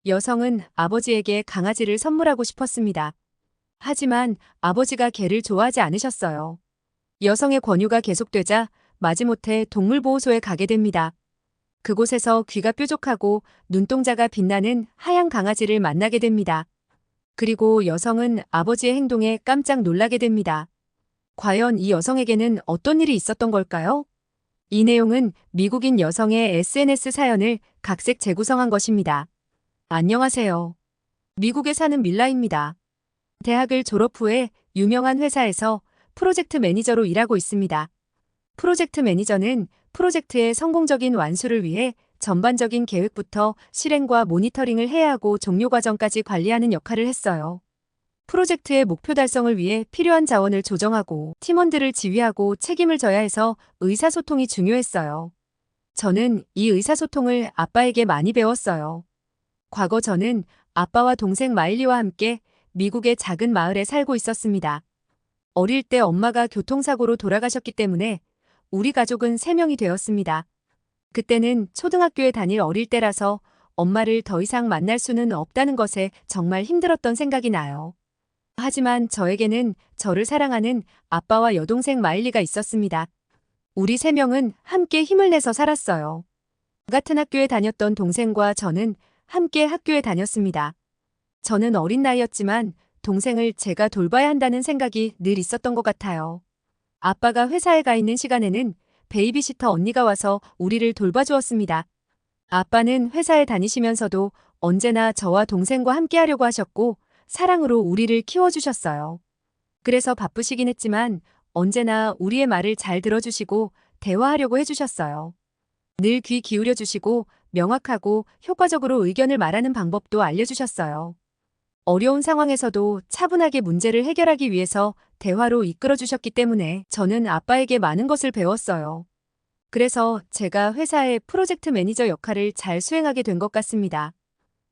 여성은 아버지에게 강아지를 선물하고 싶었습니다. 하지만 아버지가 개를 좋아하지 않으셨어요. 여성의 권유가 계속되자 마지못해 동물보호소에 가게 됩니다. 그곳에서 귀가 뾰족하고 눈동자가 빛나는 하얀 강아지를 만나게 됩니다. 그리고 여성은 아버지의 행동에 깜짝 놀라게 됩니다. 과연 이 여성에게는 어떤 일이 있었던 걸까요? 이 내용은 미국인 여성의 SNS 사연을 각색 재구성한 것입니다. 안녕하세요. 미국에 사는 밀라입니다. 대학을 졸업 후에 유명한 회사에서 프로젝트 매니저로 일하고 있습니다. 프로젝트 매니저는 프로젝트의 성공적인 완수를 위해 전반적인 계획부터 실행과 모니터링을 해야 하고 종료 과정까지 관리하는 역할을 했어요. 프로젝트의 목표 달성을 위해 필요한 자원을 조정하고 팀원들을 지휘하고 책임을 져야 해서 의사소통이 중요했어요. 저는 이 의사소통을 아빠에게 많이 배웠어요. 과거 저는 아빠와 동생 마일리와 함께 미국의 작은 마을에 살고 있었습니다. 어릴 때 엄마가 교통사고로 돌아가셨기 때문에 우리 가족은 3명이 되었습니다. 그때는 초등학교에 다닐 어릴 때라서 엄마를 더 이상 만날 수는 없다는 것에 정말 힘들었던 생각이 나요. 하지만 저에게는 저를 사랑하는 아빠와 여동생 마일리가 있었습니다. 우리 3명은 함께 힘을 내서 살았어요. 같은 학교에 다녔던 동생과 저는 함께 학교에 다녔습니다. 저는 어린 나이였지만 동생을 제가 돌봐야 한다는 생각이 늘 있었던 것 같아요. 아빠가 회사에 가 있는 시간에는 베이비시터 언니가 와서 우리를 돌봐주었습니다. 아빠는 회사에 다니시면서도 언제나 저와 동생과 함께 하려고 하셨고 사랑으로 우리를 키워주셨어요. 그래서 바쁘시긴 했지만 언제나 우리의 말을 잘 들어주시고 대화하려고 해주셨어요. 늘 귀 기울여주시고 명확하고 효과적으로 의견을 말하는 방법도 알려주셨어요. 어려운 상황에서도 차분하게 문제를 해결하기 위해서 대화로 이끌어주셨기 때문에 저는 아빠에게 많은 것을 배웠어요. 그래서 제가 회사의 프로젝트 매니저 역할을 잘 수행하게 된 것 같습니다.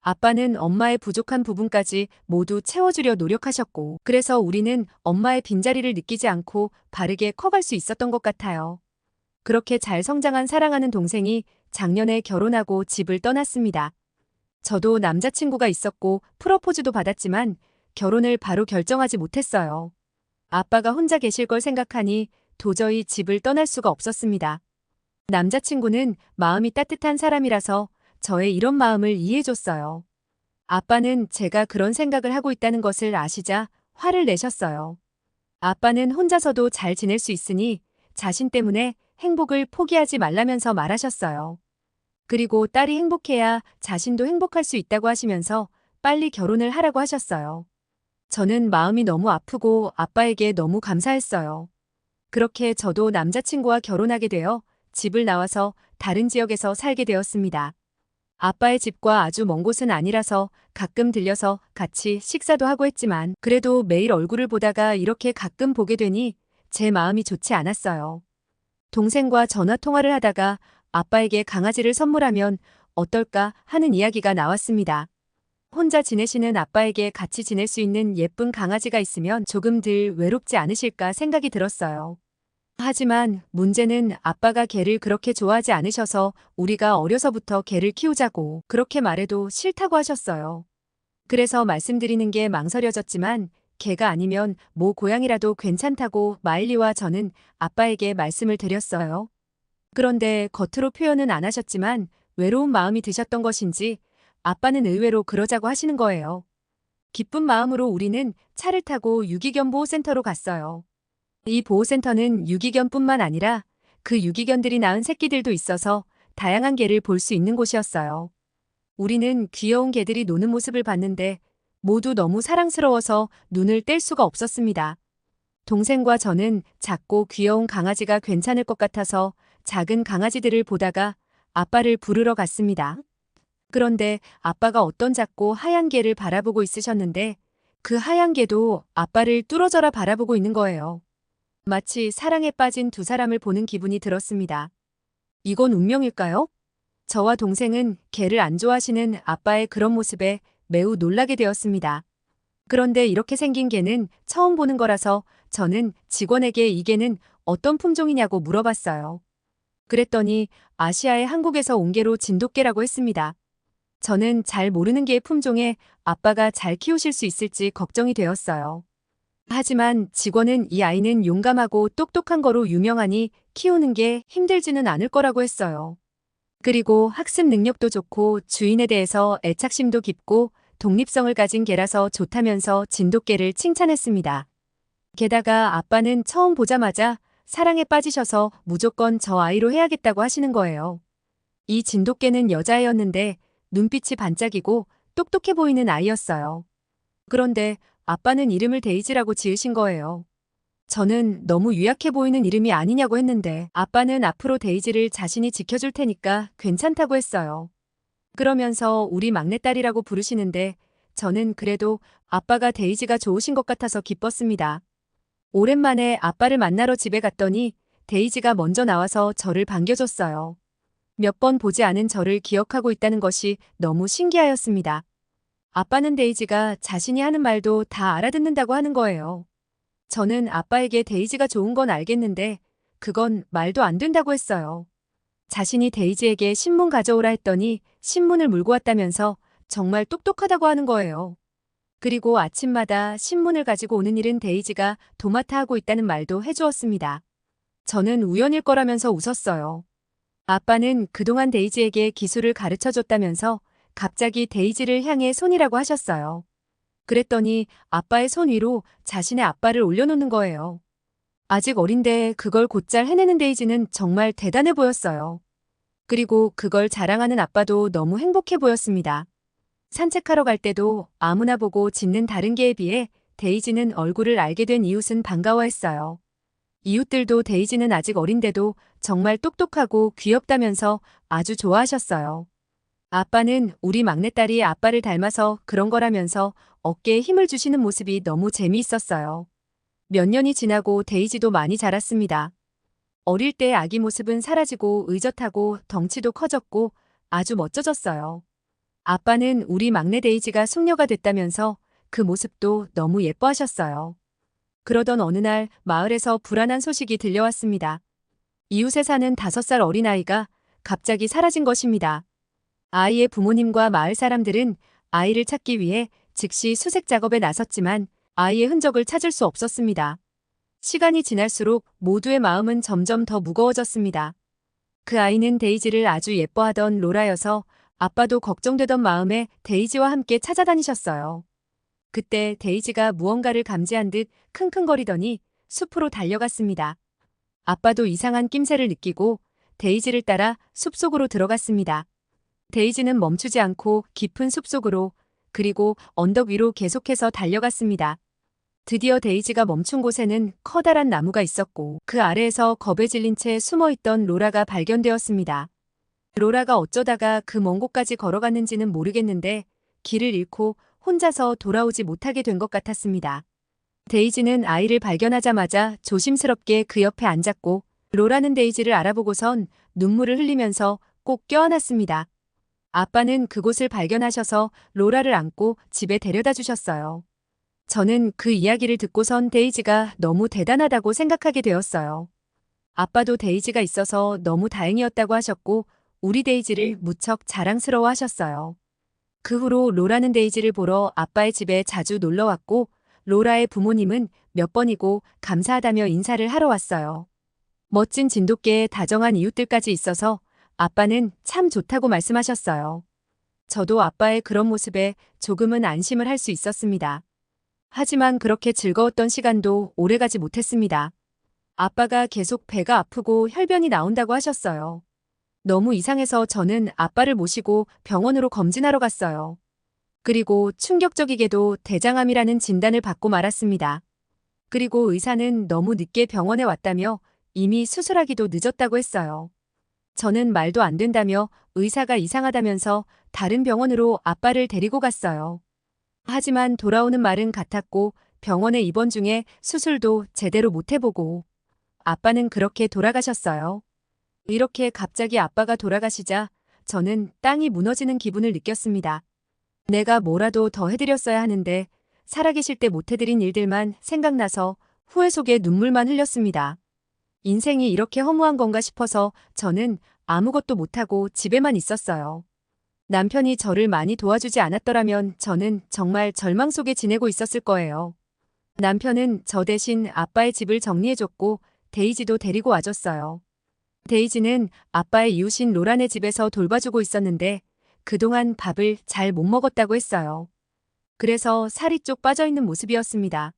아빠는 엄마의 부족한 부분까지 모두 채워주려 노력하셨고, 그래서 우리는 엄마의 빈자리를 느끼지 않고 바르게 커갈 수 있었던 것 같아요. 그렇게 잘 성장한 사랑하는 동생이 작년에 결혼하고 집을 떠났습니다. 저도 남자친구가 있었고 프러포즈도 받았지만 결혼을 바로 결정하지 못했어요. 아빠가 혼자 계실 걸 생각하니 도저히 집을 떠날 수가 없었습니다. 남자친구는 마음이 따뜻한 사람이라서 저의 이런 마음을 이해해줬어요. 아빠는 제가 그런 생각을 하고 있다는 것을 아시자 화를 내셨어요. 아빠는 혼자서도 잘 지낼 수 있으니 자신 때문에 행복을 포기하지 말라면서 말하셨어요. 그리고 딸이 행복해야 자신도 행복할 수 있다고 하시면서 빨리 결혼을 하라고 하셨어요. 저는 마음이 너무 아프고 아빠에게 너무 감사했어요. 그렇게 저도 남자친구와 결혼하게 되어 집을 나와서 다른 지역에서 살게 되었습니다. 아빠의 집과 아주 먼 곳은 아니라서 가끔 들려서 같이 식사도 하고 했지만 그래도 매일 얼굴을 보다가 이렇게 가끔 보게 되니 제 마음이 좋지 않았어요. 동생과 전화 통화를 하다가 아빠에게 강아지를 선물하면 어떨까 하는 이야기가 나왔습니다. 혼자 지내시는 아빠에게 같이 지낼 수 있는 예쁜 강아지가 있으면 조금 덜 외롭지 않으실까 생각이 들었어요. 하지만 문제는 아빠가 개를 그렇게 좋아하지 않으셔서 우리가 어려서부터 개를 키우자고 그렇게 말해도 싫다고 하셨어요. 그래서 말씀드리는 게 망설여졌지만 개가 아니면 뭐 고양이라도 괜찮다고 마일리와 저는 아빠에게 말씀을 드렸어요. 그런데 겉으로 표현은 안 하셨지만 외로운 마음이 드셨던 것인지 아빠는 의외로 그러자고 하시는 거예요. 기쁜 마음으로 우리는 차를 타고 유기견 보호센터로 갔어요. 이 보호센터는 유기견뿐만 아니라 그 유기견들이 낳은 새끼들도 있어서 다양한 개를 볼 수 있는 곳이었어요. 우리는 귀여운 개들이 노는 모습을 봤는데 모두 너무 사랑스러워서 눈을 뗄 수가 없었습니다. 동생과 저는 작고 귀여운 강아지가 괜찮을 것 같아서 작은 강아지들을 보다가 아빠를 부르러 갔습니다. 그런데 아빠가 어떤 작고 하얀 개를 바라보고 있으셨는데 그 하얀 개도 아빠를 뚫어져라 바라보고 있는 거예요. 마치 사랑에 빠진 두 사람을 보는 기분이 들었습니다. 이건 운명일까요? 저와 동생은 개를 안 좋아하시는 아빠의 그런 모습에 매우 놀라게 되었습니다. 그런데 이렇게 생긴 개는 처음 보는 거라서 저는 직원에게 이 개는 어떤 품종이냐고 물어봤어요. 그랬더니 아시아의 한국에서 온 개로 진돗개라고 했습니다. 저는 잘 모르는 개의 품종에 아빠가 잘 키우실 수 있을지 걱정이 되었어요. 하지만 직원은 이 아이는 용감하고 똑똑한 거로 유명하니 키우는 게 힘들지는 않을 거라고 했어요. 그리고 학습 능력도 좋고 주인에 대해서 애착심도 깊고 독립성을 가진 개라서 좋다면서 진돗개를 칭찬했습니다. 게다가 아빠는 처음 보자마자 사랑에 빠지셔서 무조건 저 아이로 해야겠다고 하시는 거예요. 이 진돗개는 여자애였는데 눈빛이 반짝이고 똑똑해 보이는 아이였어요. 그런데 아빠는 이름을 데이지라고 지으신 거예요. 저는 너무 유약해 보이는 이름이 아니냐고 했는데 아빠는 앞으로 데이지를 자신이 지켜줄 테니까 괜찮다고 했어요. 그러면서 우리 막내딸이라고 부르시는데 저는 그래도 아빠가 데이지가 좋으신 것 같아서 기뻤습니다. 오랜만에 아빠를 만나러 집에 갔더니 데이지가 먼저 나와서 저를 반겨줬어요. 몇 번 보지 않은 저를 기억하고 있다는 것이 너무 신기하였습니다. 아빠는 데이지가 자신이 하는 말도 다 알아듣는다고 하는 거예요. 저는 아빠에게 데이지가 좋은 건 알겠는데 그건 말도 안 된다고 했어요. 자신이 데이지에게 신문 가져오라 했더니 신문을 물고 왔다면서 정말 똑똑하다고 하는 거예요. 그리고 아침마다 신문을 가지고 오는 일은 데이지가 도맡아 하고 있다는 말도 해주었습니다. 저는 우연일 거라면서 웃었어요. 아빠는 그동안 데이지에게 기술을 가르쳐 줬다면서 갑자기 데이지를 향해 손이라고 하셨어요. 그랬더니 아빠의 손 위로 자신의 아빠를 올려놓는 거예요. 아직 어린데 그걸 곧잘 해내는 데이지는 정말 대단해 보였어요. 그리고 그걸 자랑하는 아빠도 너무 행복해 보였습니다. 산책하러 갈 때도 아무나 보고 짖는 다른 개에 비해 데이지는 얼굴을 알게 된 이웃은 반가워했어요. 이웃들도 데이지는 아직 어린데도 정말 똑똑하고 귀엽다면서 아주 좋아하셨어요. 아빠는 우리 막내딸이 아빠를 닮아서 그런 거라면서 어깨에 힘을 주시는 모습이 너무 재미있었어요. 몇 년이 지나고 데이지도 많이 자랐습니다. 어릴 때 아기 모습은 사라지고 의젓하고 덩치도 커졌고 아주 멋져졌어요. 아빠는 우리 막내 데이지가 숙녀가 됐다면서 그 모습도 너무 예뻐하셨어요. 그러던 어느 날 마을에서 불안한 소식이 들려왔습니다. 이웃에 사는 5살 어린아이가 갑자기 사라진 것입니다. 아이의 부모님과 마을 사람들은 아이를 찾기 위해 즉시 수색 작업에 나섰지만 아이의 흔적을 찾을 수 없었습니다. 시간이 지날수록 모두의 마음은 점점 더 무거워졌습니다. 그 아이는 데이지를 아주 예뻐하던 로라여서 아빠도 걱정되던 마음에 데이지와 함께 찾아다니셨어요. 그때 데이지가 무언가를 감지한 듯 킁킁거리더니 숲으로 달려갔습니다. 아빠도 이상한 낌새를 느끼고 데이지를 따라 숲속으로 들어갔습니다. 데이지는 멈추지 않고 깊은 숲속으로 그리고 언덕 위로 계속해서 달려갔습니다. 드디어 데이지가 멈춘 곳에는 커다란 나무가 있었고 그 아래에서 겁에 질린 채 숨어있던 로라가 발견되었습니다. 로라가 어쩌다가 그 먼 곳까지 걸어갔는지는 모르겠는데 길을 잃고 혼자서 돌아오지 못하게 된 것 같았습니다. 데이지는 아이를 발견하자마자 조심스럽게 그 옆에 앉았고 로라는 데이지를 알아보고선 눈물을 흘리면서 꼭 껴안았습니다. 아빠는 그곳을 발견하셔서 로라를 안고 집에 데려다 주셨어요. 저는 그 이야기를 듣고선 데이지가 너무 대단하다고 생각하게 되었어요. 아빠도 데이지가 있어서 너무 다행이었다고 하셨고 우리 데이지를 무척 자랑스러워 하셨어요. 그 후로 로라는 데이지를 보러 아빠의 집에 자주 놀러 왔고 로라의 부모님은 몇 번이고 감사하다며 인사를 하러 왔어요. 멋진 진돗개에 다정한 이웃들까지 있어서 아빠는 참 좋다고 말씀하셨어요. 저도 아빠의 그런 모습에 조금은 안심을 할 수 있었습니다. 하지만 그렇게 즐거웠던 시간도 오래가지 못했습니다. 아빠가 계속 배가 아프고 혈변이 나온다고 하셨어요. 너무 이상해서 저는 아빠를 모시고 병원으로 검진하러 갔어요. 그리고 충격적이게도 대장암이라는 진단을 받고 말았습니다. 그리고 의사는 너무 늦게 병원에 왔다며 이미 수술하기도 늦었다고 했어요. 저는 말도 안 된다며 의사가 이상하다면서 다른 병원으로 아빠를 데리고 갔어요. 하지만 돌아오는 말은 같았고 병원에 입원 중에 수술도 제대로 못 해보고 아빠는 그렇게 돌아가셨어요. 이렇게 갑자기 아빠가 돌아가시자 저는 땅이 무너지는 기분을 느꼈습니다. 내가 뭐라도 더 해드렸어야 하는데 살아계실 때 못해드린 일들만 생각나서 후회 속에 눈물만 흘렸습니다. 인생이 이렇게 허무한 건가 싶어서 저는 아무것도 못하고 집에만 있었어요. 남편이 저를 많이 도와주지 않았더라면 저는 정말 절망 속에 지내고 있었을 거예요. 남편은 저 대신 아빠의 집을 정리해줬고 데이지도 데리고 와줬어요. 데이지는 아빠의 이웃인 로란의 집에서 돌봐주고 있었는데 그동안 밥을 잘 못 먹었다고 했어요. 그래서 살이 쪽 빠져있는 모습이었습니다.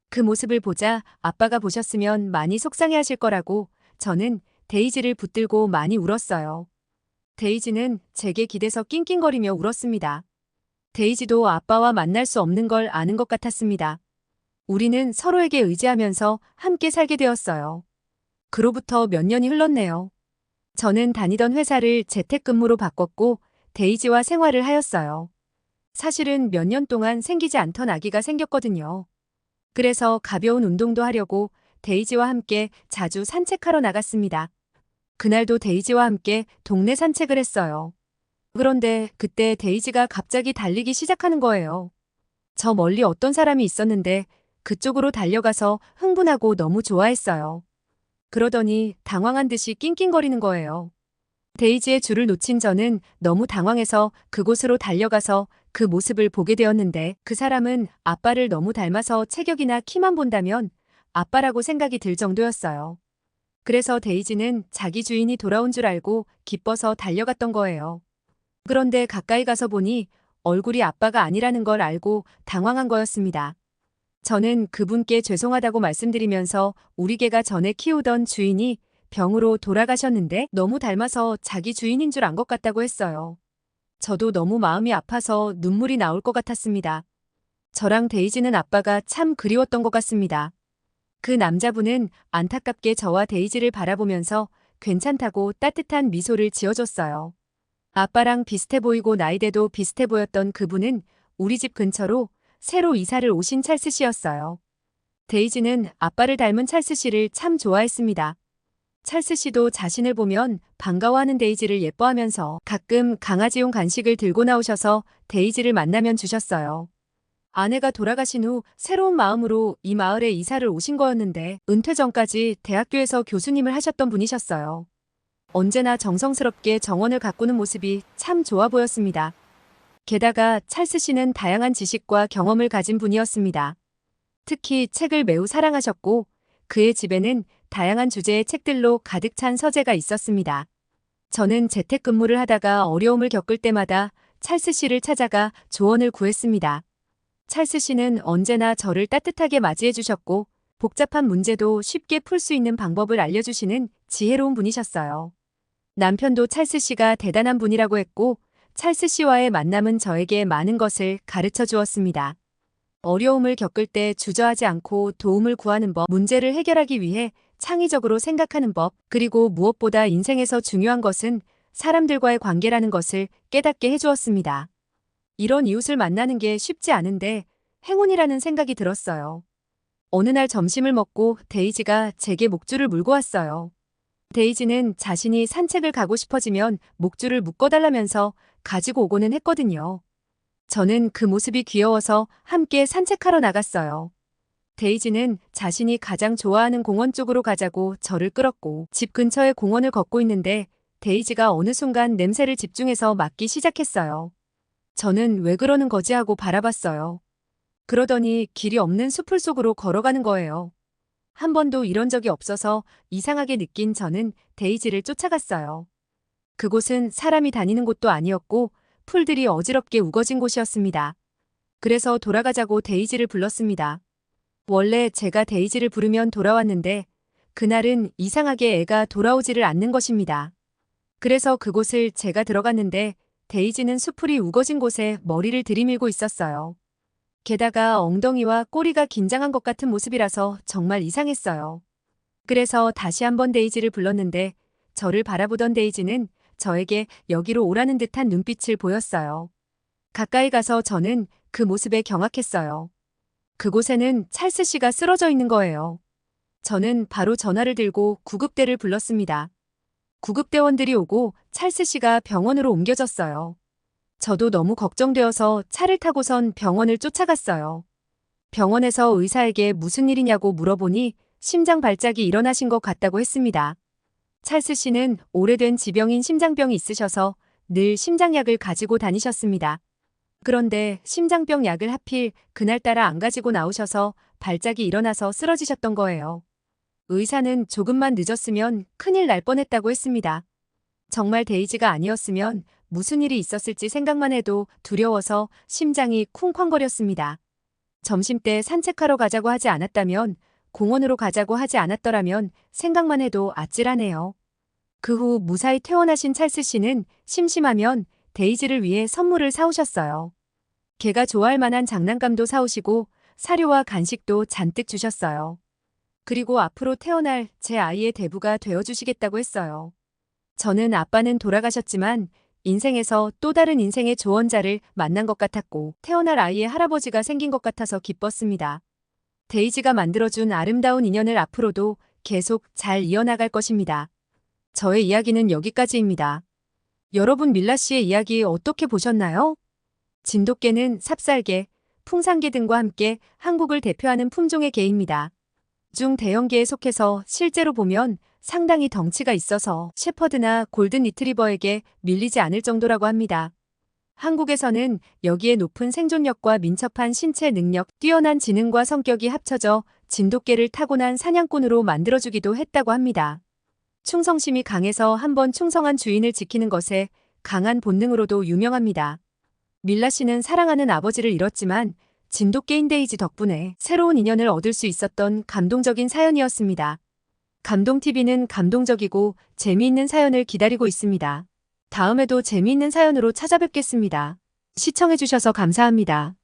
그 모습을 보자 아빠가 보셨으면 많이 속상해하실 거라고 저는 데이지를 붙들고 많이 울었어요. 데이지는 제게 기대서 낑낑거리며 울었습니다. 데이지도 아빠와 만날 수 없는 걸 아는 것 같았습니다. 우리는 서로에게 의지하면서 함께 살게 되었어요. 그로부터 몇 년이 흘렀네요. 저는 다니던 회사를 재택근무로 바꿨고 데이지와 생활을 하였어요. 사실은 몇 년 동안 생기지 않던 아기가 생겼거든요. 그래서 가벼운 운동도 하려고 데이지와 함께 자주 산책하러 나갔습니다. 그날도 데이지와 함께 동네 산책을 했어요. 그런데 그때 데이지가 갑자기 달리기 시작하는 거예요. 저 멀리 어떤 사람이 있었는데 그쪽으로 달려가서 흥분하고 너무 좋아했어요. 그러더니 당황한 듯이 낑낑거리는 거예요. 데이지의 줄을 놓친 저는 너무 당황해서 그곳으로 달려가서 그 모습을 보게 되었는데 그 사람은 아빠를 너무 닮아서 체격이나 키만 본다면 아빠라고 생각이 들 정도였어요. 그래서 데이지는 자기 주인이 돌아온 줄 알고 기뻐서 달려갔던 거예요. 그런데 가까이 가서 보니 얼굴이 아빠가 아니라는 걸 알고 당황한 거였습니다. 저는 그분께 죄송하다고 말씀드리면서 우리 개가 전에 키우던 주인이 병으로 돌아가셨는데 너무 닮아서 자기 주인인 줄 안 것 같다고 했어요. 저도 너무 마음이 아파서 눈물이 나올 것 같았습니다. 저랑 데이지는 아빠가 참 그리웠던 것 같습니다. 그 남자분은 안타깝게 저와 데이지를 바라보면서 괜찮다고 따뜻한 미소를 지어줬어요. 아빠랑 비슷해 보이고 나이대도 비슷해 보였던 그분은 우리 집 근처로 새로 이사를 오신 찰스 씨였어요. 데이지는 아빠를 닮은 찰스 씨를 참 좋아했습니다. 찰스 씨도 자신을 보면 반가워하는 데이지를 예뻐하면서 가끔 강아지용 간식을 들고 나오셔서 데이지를 만나면 주셨어요. 아내가 돌아가신 후 새로운 마음으로 이 마을에 이사를 오신 거였는데 은퇴 전까지 대학교에서 교수님을 하셨던 분이셨어요. 언제나 정성스럽게 정원을 가꾸는 모습이 참 좋아 보였습니다. 게다가 찰스 씨는 다양한 지식과 경험을 가진 분이었습니다. 특히 책을 매우 사랑하셨고 그의 집에는 다양한 주제의 책들로 가득 찬 서재가 있었습니다. 저는 재택근무를 하다가 어려움을 겪을 때마다 찰스 씨를 찾아가 조언을 구했습니다. 찰스 씨는 언제나 저를 따뜻하게 맞이해 주셨고 복잡한 문제도 쉽게 풀 수 있는 방법을 알려주시는 지혜로운 분이셨어요. 남편도 찰스 씨가 대단한 분이라고 했고 찰스 씨와의 만남은 저에게 많은 것을 가르쳐 주었습니다. 어려움을 겪을 때 주저하지 않고 도움을 구하는 법, 문제를 해결하기 위해 창의적으로 생각하는 법, 그리고 무엇보다 인생에서 중요한 것은 사람들과의 관계라는 것을 깨닫게 해주었습니다. 이런 이웃을 만나는 게 쉽지 않은데 행운이라는 생각이 들었어요. 어느 날 점심을 먹고 데이지가 제게 목줄을 물고 왔어요. 데이지는 자신이 산책을 가고 싶어지면 목줄을 묶어달라면서 가지고 오고는 했거든요. 저는 그 모습이 귀여워서 함께 산책하러 나갔어요. 데이지는 자신이 가장 좋아하는 공원 쪽으로 가자고 저를 끌었고 집 근처의 공원을 걷고 있는데 데이지가 어느 순간 냄새를 집중해서 맡기 시작했어요. 저는 왜 그러는 거지 하고 바라봤어요. 그러더니 길이 없는 숲을 속으로 걸어가는 거예요. 한 번도 이런 적이 없어서 이상하게 느낀 저는 데이지를 쫓아갔어요. 그곳은 사람이 다니는 곳도 아니었고 풀들이 어지럽게 우거진 곳이었습니다. 그래서 돌아가자고 데이지를 불렀습니다. 원래 제가 데이지를 부르면 돌아왔는데 그날은 이상하게 애가 돌아오지를 않는 것입니다. 그래서 그곳을 제가 들어갔는데 데이지는 수풀이 우거진 곳에 머리를 들이밀고 있었어요. 게다가 엉덩이와 꼬리가 긴장한 것 같은 모습이라서 정말 이상했어요. 그래서 다시 한번 데이지를 불렀는데 저를 바라보던 데이지는 저에게 여기로 오라는 듯한 눈빛을 보였어요. 가까이 가서 저는 그 모습에 경악했어요. 그곳에는 찰스 씨가 쓰러져 있는 거예요. 저는 바로 전화를 들고 구급대를 불렀습니다. 구급대원들이 오고 찰스 씨가 병원으로 옮겨졌어요. 저도 너무 걱정되어서 차를 타고선 병원을 쫓아갔어요. 병원에서 의사에게 무슨 일이냐고 물어보니 심장 발작이 일어나신 것 같다고 했습니다. 찰스 씨는 오래된 지병인 심장병이 있으셔서 늘 심장약을 가지고 다니셨습니다. 그런데 심장병 약을 하필 그날따라 안 가지고 나오셔서 발작이 일어나서 쓰러지셨던 거예요. 의사는 조금만 늦었으면 큰일 날 뻔했다고 했습니다. 정말 데이지가 아니었으면 무슨 일이 있었을지 생각만 해도 두려워서 심장이 쿵쾅거렸습니다. 점심때 산책하러 가자고 하지 않았다면, 공원으로 가자고 하지 않았더라면 생각만 해도 아찔하네요. 그 후 무사히 퇴원하신 찰스 씨는 심심하면 데이지를 위해 선물을 사오셨어요. 걔가 좋아할 만한 장난감도 사오시고 사료와 간식도 잔뜩 주셨어요. 그리고 앞으로 태어날 제 아이의 대부가 되어주시겠다고 했어요. 저는 아빠는 돌아가셨지만 인생에서 또 다른 인생의 조언자를 만난 것 같았고 태어날 아이의 할아버지가 생긴 것 같아서 기뻤습니다. 데이지가 만들어준 아름다운 인연을 앞으로도 계속 잘 이어나갈 것입니다. 저의 이야기는 여기까지입니다. 여러분 밀라 씨의 이야기 어떻게 보셨나요? 진돗개는 삽살개, 풍산개 등과 함께 한국을 대표하는 품종의 개입니다. 중대형개에 속해서 실제로 보면 상당히 덩치가 있어서 shepherd나 골든 리트리버에게 밀리지 않을 정도라고 합니다. 한국에서는 여기에 높은 생존력과 민첩한 신체 능력, 뛰어난 지능과 성격이 합쳐져 진돗개를 타고난 사냥꾼으로 만들어주기도 했다고 합니다. 충성심이 강해서 한번 충성한 주인을 지키는 것에 강한 본능으로도 유명합니다. 밀라 씨는 사랑하는 아버지를 잃었지만 진돗개인 데이지 덕분에 새로운 인연을 얻을 수 있었던 감동적인 사연이었습니다. 감동TV는 감동적이고 재미있는 사연을 기다리고 있습니다. 다음에도 재미있는 사연으로 찾아뵙겠습니다. 시청해주셔서 감사합니다.